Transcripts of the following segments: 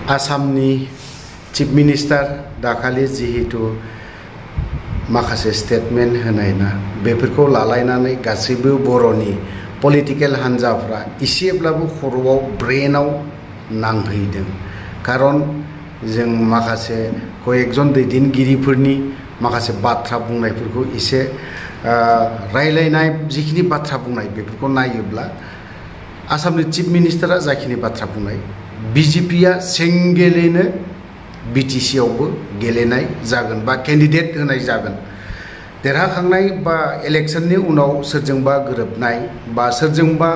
आसामनि chief minister दाखालि जिहेतु माखासे स्टेटमेन्ट होनाय ना बेफोरखौ लालायनानै गासैबो बर'नि पलिटिकेल हान्जाफ्रा इसेब्लाबो खर'आव ब्रेनाव नांहैदों खारन जों माखासे कयेकजन दैदेनगिरिफोरनि माखासे बाथ्रा बुंनायफोरखौ एसे रायलायनाय जिखिनि बाथ्रा बुंनाय बेफोरखौ नायोब्ला आसामनि चिफ मिनिस्टारा जाखिनि बाथ्रा बुंनाय बिजेपिया सिंगेलैनो बिटिसि आवबो गेलेनाय जागोन बा कैंडिडेट होनाय जागोन देरहाखांनाय बा इलेक्शननि उनाव सोरजोंबा गोरोबनाय बा सोरजोंबा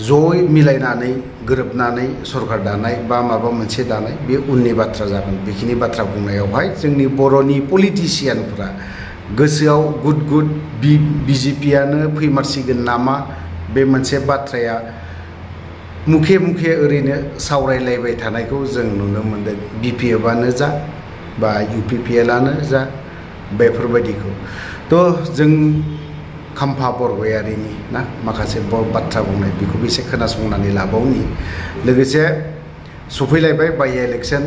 जय मिलायनानै गोरोबनानै सरकार दानाय बा माबा मोनसे दानाय बे उननि बाथ्रा जागोन बेखिनि बाथ्रा बुंनायावहाय जोंनि बर'नि पलिटिशियानफोरा गोसोआव गुद गुद बिजेपियानो फैमारसिगोन नामा बे मोनसे बाथ्राया मुखे मुखे ओरैनो सावरायलायबाय थानायखौ जों नुनो मोनदों बिपिएफआनो जा बा इउपिपिएलआनो जा बेफोरबायदिखौ थ' जों खाम्फा बरगयारिनि ना माखासे बाथ्रा बुंनाय बेखौबो एसे खोनासंनानै लाबावनि लोगोसे सफैलायबाय बाय इलेक्शन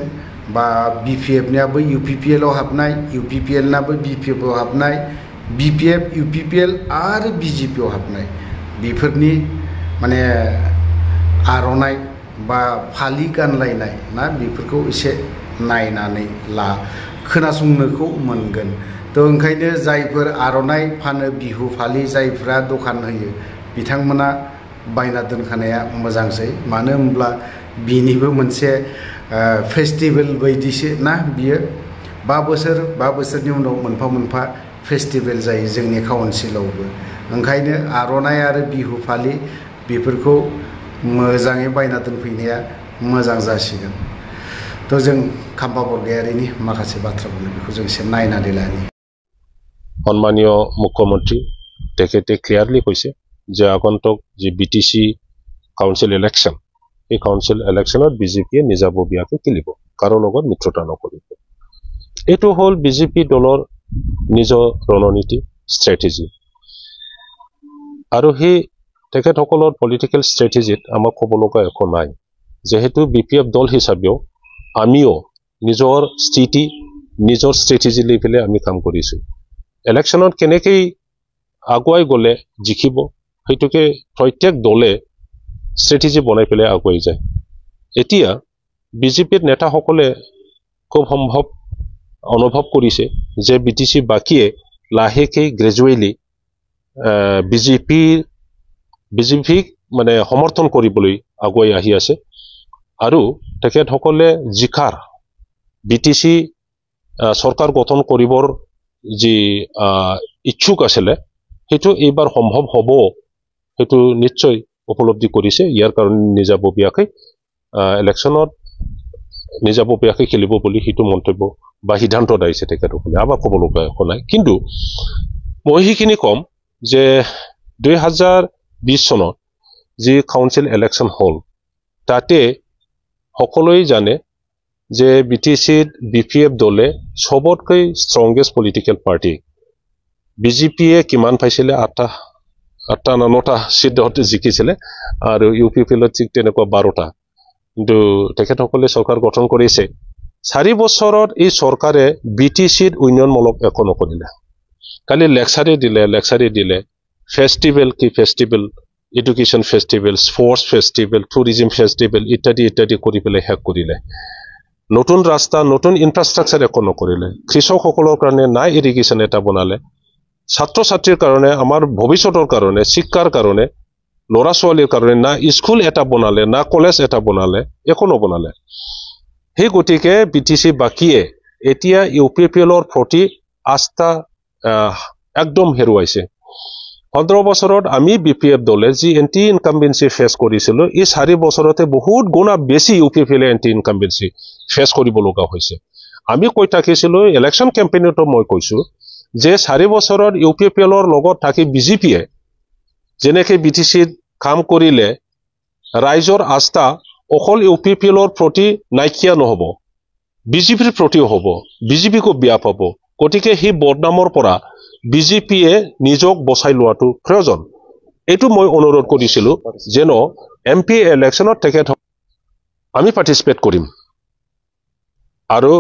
बा बिपिएफनियाबो इउपिपिएलआव हाबनाय इउपिपिएलनाबो बिपिएफआव हाबनाय बिपिएफ इउपिपिएल आरो बिजेपिआव हाबनाय बेफोरनि माने आर'नाइ बा फालि गानलायनाय ना बेफोरखौ एसे नायनानै खोनासंनोखौ मोनगोन थ' ओंखायनो जायफोर आर'नाइ फानो बिहु फालि जायफ्रा दखान होयो बिथांमोना बायना दोनखानाया मोजांसै मानो होनब्ला बिनिबो मोनसे फेस्टिभेल बायदिसो ना बियो 5 बोसोरनि उनाव मोनफा मोनफा फेस्टिभेल जायो जोंनि काउन्सिलावबो ओंखायनो आर'नाइ आरो बिहु फालि बेफोरखौ मोजाङै बायना दोनफैनाया मोजां जासिगोन थ' जों खाम्फा बरगयारिनि माखासे बाथ्रा बुंनो बेखौ जों एसे नायनानै लानि सम्मानीय मुख्यमंत्री तेखेते क्लियारली কৈছে যে আগন্তুক যে বিটিসি কাউন্সিল ইলেকশন এই কাউন্সিল ইলেকশনত বিজেপিয়ে নিজাববীয়াকৈ খেলিব কাৰো লগত মিত্ৰতা নকৰিব এটো হল বিজেপি দলৰ নিজৰ ৰণনীতি ষ্ট্ৰেটেজি আৰু সেই তেখেতসকলৰ পলিটিক্যাল ষ্ট্ৰেটেজিত আমাৰ ক'ব লগা একো নাই যেহেতু বিপিএফ দল হিচাপেও আমিও নিজৰ স্থিতি নিজৰ ষ্ট্ৰেটেজি লৈ পেলাই আমি কাম কৰিছো ইলেকশনত কেনেকৈ আগুৱাই গলে জিকিব সেইটোকে প্ৰত্যেক দলে ষ্ট্ৰেটেজি বনাই পেলাই আগুৱাই যায় এতিয়া বিজেপিৰ নেতাসকলে খুব সম্ভৱ অনুভৱ কৰিছে যে বিটিসি বাকিয়ে লাহেকে গ্ৰেজুৱেলি বিজেপিক মানে সমৰ্থন কৰিবলৈ আগুৱাই আহি আছে আৰু তেখেতসকলে জিকাৰ বিটিসি সৰকাৰ গঠন কৰিবৰ যি ইচ্ছুক আছিল সেইটো এইবাৰ সম্ভৱ হ'ব সেইটো নিশ্চয় উপলব্ধি কৰিছে ইয়াৰ কাৰণে নিজাববীয়াকৈ ইলেকশনত নিজাববীয়াকৈ খেলিব বুলি সেইটো মন্তব্য বা সিদ্ধান্ত দিছে তেখেতসকলে আমাৰ ক'ব লগা একো নাই কিন্তু মই সেইখিনি কম যে 2020 চনত যি কাউন্সিল ইলেকশন হল তাতে সকলোৱে জানে যে বিটিসিত বিপিএফ দলে সবতকৈ ষ্ট্ৰংগেষ্ট পলিটিক্যাল পাৰ্টি বিজেপিয়ে কিমান পাইছিলে 8টা না 9টা সিট জিকিছিলে আৰু ইউপিপিএলত ঠিক তেনেকুৱা 12টা কিন্তু তেখেতসকলে চৰকাৰ গঠন কৰিছে 4 বছৰত এই চৰকাৰে বিটিসিত উন্নয়নমূলক একো নকৰিলে কালি লেকচাৰে দিলে ফেস্টিভেল কি festival education festival sports festival tourism festival ইত্যাদি কৰি পেলাই শেষ কৰিলে নতুন ৰাস্তা নতুন ইনফ্ৰাষ্ট্ৰাকচাৰ একো নকৰিলে কৃষকসকলৰ কাৰণে না ইৰিগেশ্যন এটা বনালে ছাত্ৰ ছাত্ৰীৰ কাৰণে আমাৰ ভৱিষ্যতৰ কাৰণে শিক্ষাৰ কাৰণে ল'ৰা ছোৱালীৰ কাৰণে না স্কুল এটা বনালে না কলেজ এটা বনালে একো নবনালে সেই গতিকে বিটিসি বাকিয়ে এতিয়া ইউপিপিএলৰ প্ৰতি আস্থা একদম হেৰুৱাইছে 15 বছৰত আমি বিপিএফ দলে যি এন্টি ইনকাম্বেন্সি ফেস কৰিছিল এই 4 বছৰতে বহুত গুণা বেছি ইউপিপিএল এন্টি ইনকাম্বেন্সি ফেস কৰিব লগা হৈছে আমি কৈ থাকিছিলো ইলেকশন কেম্পেইনতো মই কৈছো যে 4 বছৰত ইউপিপিএলৰ লগত থাকি বিজেপিয়ে যেনেকৈ বিটিসিত কাম কৰিলে ৰাইজৰ আস্থা অকল ইউপিপিএলৰ প্ৰতি নাইকিয়া নহব বিজেপিৰ প্ৰতিও হ'ব বিজেপিকো বিয়া পাব গতিকে হি বদনামৰ পৰা বিজেপিয়ে নিজক বচাই লোৱাটো প্ৰয়োজন এটো মই অনুৰোধ কৰিছিলো যেন এমপি ইলেকশনত তেখেত আমি পাৰ্টিচিপেট কৰিম আৰু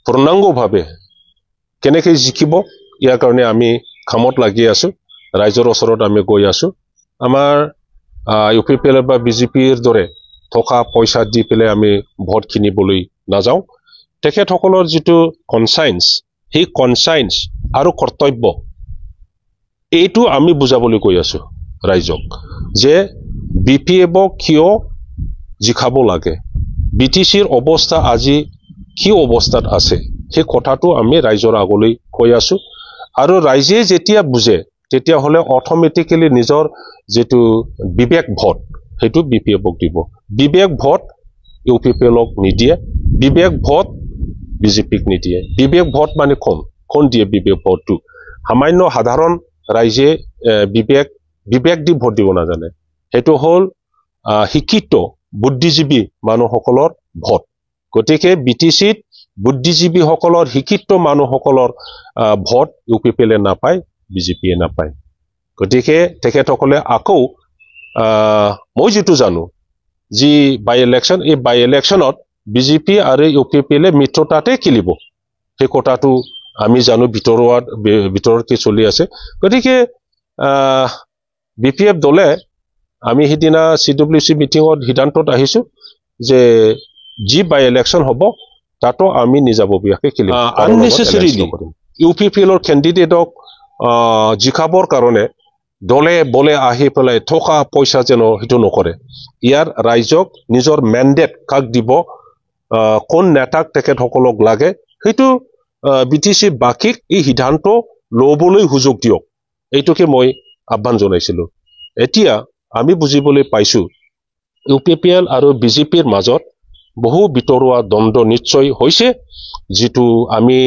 পূৰ্ণাংগভাৱে কেনেকৈ জিকিব ইয়াৰ কাৰণে আমি কামত লাগি আছো ৰাইজৰ ওচৰত আমি গৈ আছো আমাৰ UPPL বা BJPৰ দৰে থকা পইচা দি পেলাই আমি ভোট কিনিবলৈ নাযাওঁ তেখেতসকলৰ যিটো কনসাইন্স সেই কনসাইন্স আৰু কৰ্তব্য এইটো আমি বুজাবলৈ গৈ আছো ৰাইজক যে BPF কিয় জিকাব লাগে BTCৰ অৱস্থা আজি কি অৱস্থাত আছে সেই কথাটো আমি ৰাইজৰ আগলৈ কৈ আছো আৰু ৰাইজে যেতিয়া বুজে তেতিয়া হলে অটোমেটিক্যালি নিজৰ যেটো বিবেক ভোট হেতু BPFক দিব বিবেক ভোট UPPLক নিদিয়ে বিবেক ভোট BJPক নিদিয়ে বিবেক ভোট মানে কোন দিয়ে বিবেক ভোটটো সামান্য সাধাৰণ ৰাইজে বিবেক দি ভোট দিব না জানে হেতু হল শিক্ষিত বুদ্ধিজীৱী মানুহসকলৰ ভোট গতিকে BTCত বুদ্ধিজীৱী সকলৰ শিক্ষিত মানুহসকলৰ ভোট UPPLে নাপায় BJPয়ে নাপায় গতিকে তেখেতসকলে আকৌ মই যেটো জানো যি বাই ইলেকশন এই বাই ইলেকশনত BJP আৰু UPPLে মিত্ৰতাতে খেলিব সেই কথাটো আমি জানো ভিতৰত কি চলি আছে গতিকে BPF দলে আমি হিদিনা CWC মিটিংত সিদ্ধান্তত আহিছো যে যি বাই ইলেকশন হ'ব তাতো আমি নিজাববীয়াকে খেলিম আননেসেসাৰিলি UPPLৰ ক্যান্ডিডেটক জিকাবৰ কাৰণে দলে বলে আহি পেলাই থকা পইচা যেন হেতু নকৰে ইয়াৰ ৰাইজক নিজৰ ম্যান্ডেট কাক দিব কোন নেতাক তেখেতসকলক লাগে হেতু BTC বাকিক এই সিদ্ধান্ত লবলৈ সুযোগ দিয়ক এইটোকে মই আহ্বান জনাইছিলো এতিয়া আমি বুজিবলৈ পাইছো UPPL আৰু BJPৰ মাজত বহু বিতৰুৱা দ্বন্দ্ব নিশ্চয় হৈছে যেটো আমি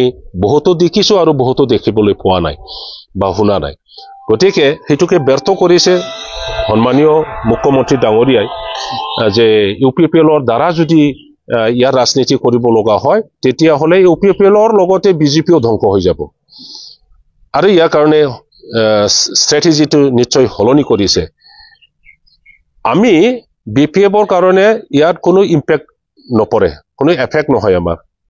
বহুতো দেখিছো আৰু বহুতো দেখিবলৈ পোৱা নাই বা শুনা নাই গতিকে হেতুকে ব্যৰ্থ কৰিছে সন্মানীয় মুখ্যমন্ত্ৰী ডাঙৰীয়াই যে UPPLৰ দ্বাৰা যদি ইয়াৰ ৰাজনীতি কৰিব লগা হয় তেতিয়া হলে UPPLৰ লগতে BJPও ধ্বংস হৈ যাব আৰু ইয়াৰ কাৰণে স্ট্ৰেটেজিটো নিশ্চয় হলনি কৰিছে আমি BPFৰ কাৰণে ইয়াত কোনো ইম্প্যাক্ট নপৰে কোনো এফেক্ট নহয় আমাৰ